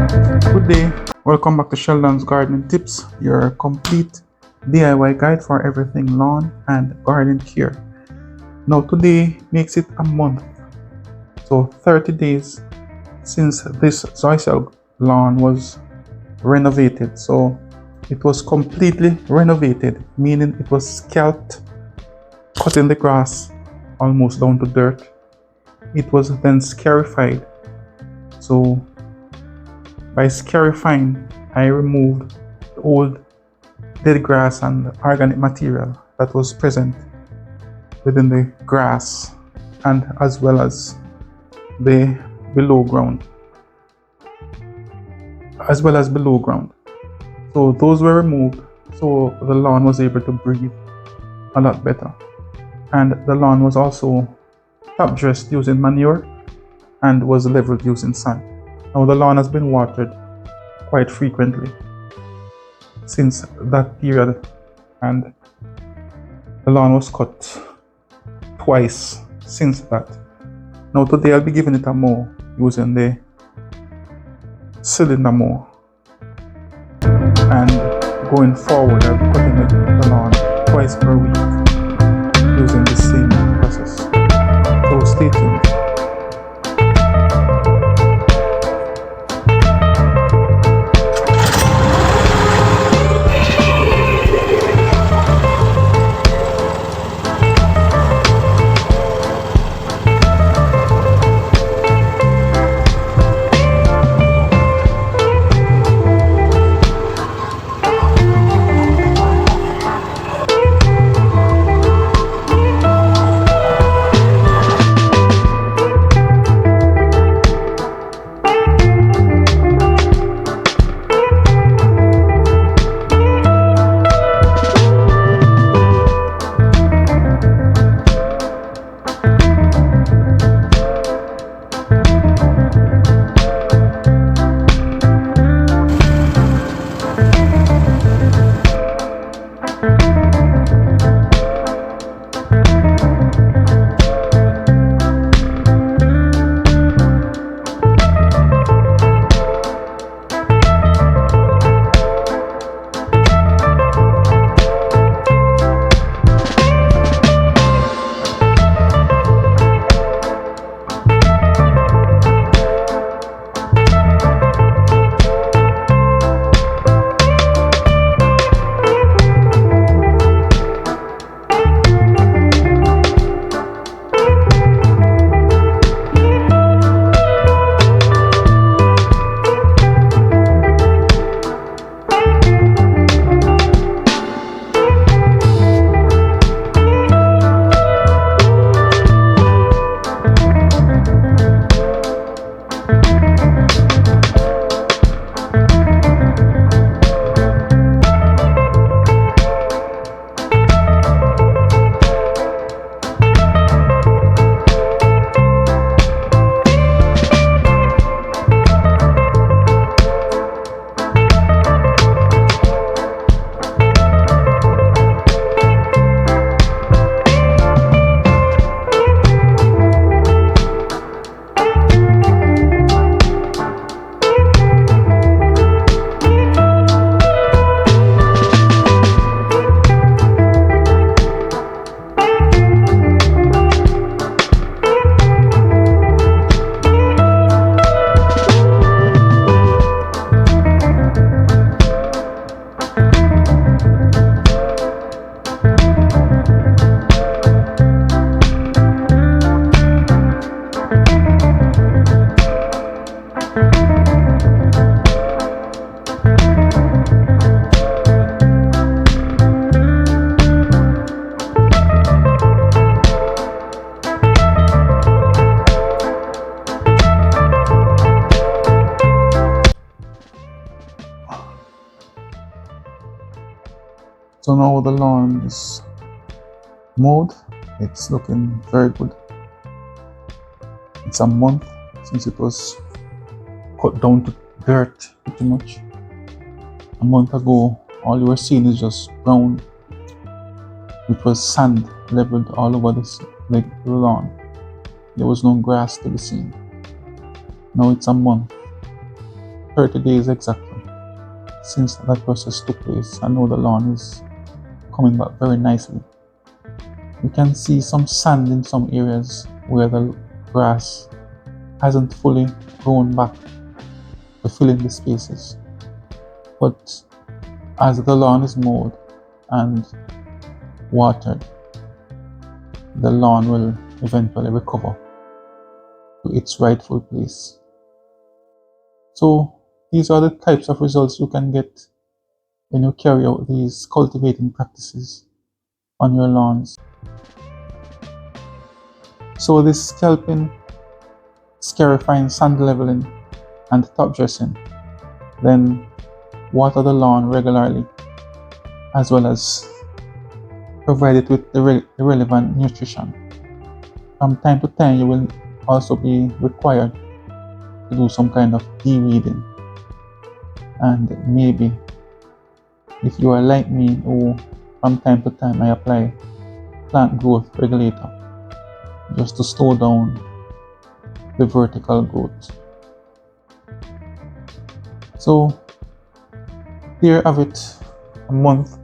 Good day, welcome back to Sheldon's Gardening Tips, your complete DIY guide for everything lawn and garden care. Now today makes it a month, so 30 days since this Zoysia lawn was renovated. So it was completely renovated, meaning it was scalped, cutting the grass almost down to dirt. It was then scarified. So by scarifying, I removed the old dead grass and organic material that was present within the grass and as well as the below ground. So those were removed, so the lawn was able to breathe a lot better. And the lawn was also top dressed using manure and was leveled using sand. Now the lawn has been watered quite frequently since that period, and the lawn was cut twice since that. Now today I'll be giving it a mow using the cylinder mower, and going forward I'll be cutting the lawn twice per week using the same process. So stay tuned. So now the lawn is mowed. It's looking very good. It's a month since it was cut down to dirt pretty much. A month ago, all you were seeing is just ground. It was sand leveled all over the lawn. There was no grass to be seen. Now it's a month 30 days exactly since that process took place. I know the lawn is coming back very nicely. You can see some sand in some areas where the grass hasn't fully grown back to fill in the spaces. But as the lawn is mowed and watered, the lawn will eventually recover to its rightful place. So these are the types of results you can get when you carry out these cultivating practices on your lawns. So this scalping, scarifying, sand leveling, and top dressing, then water the lawn regularly, as well as provide it with the relevant nutrition. From time to time, you will also be required to do some kind of de-weeding. And maybe, if you are like me, who from time to time I apply plant growth regulator just to slow down the vertical growth. So here you have it, a month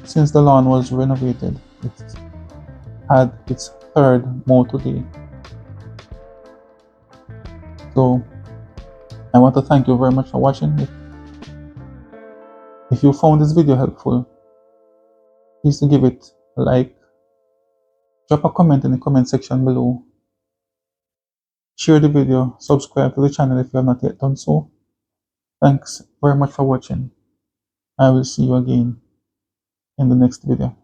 since the lawn was renovated. It had its third mow today. So I want to thank you very much for watching. If you found this video helpful, please give it a like, drop a comment in the comment section below, share the video, subscribe to the channel if you have not yet done so. Thanks very much for watching. I will see you again in the next video.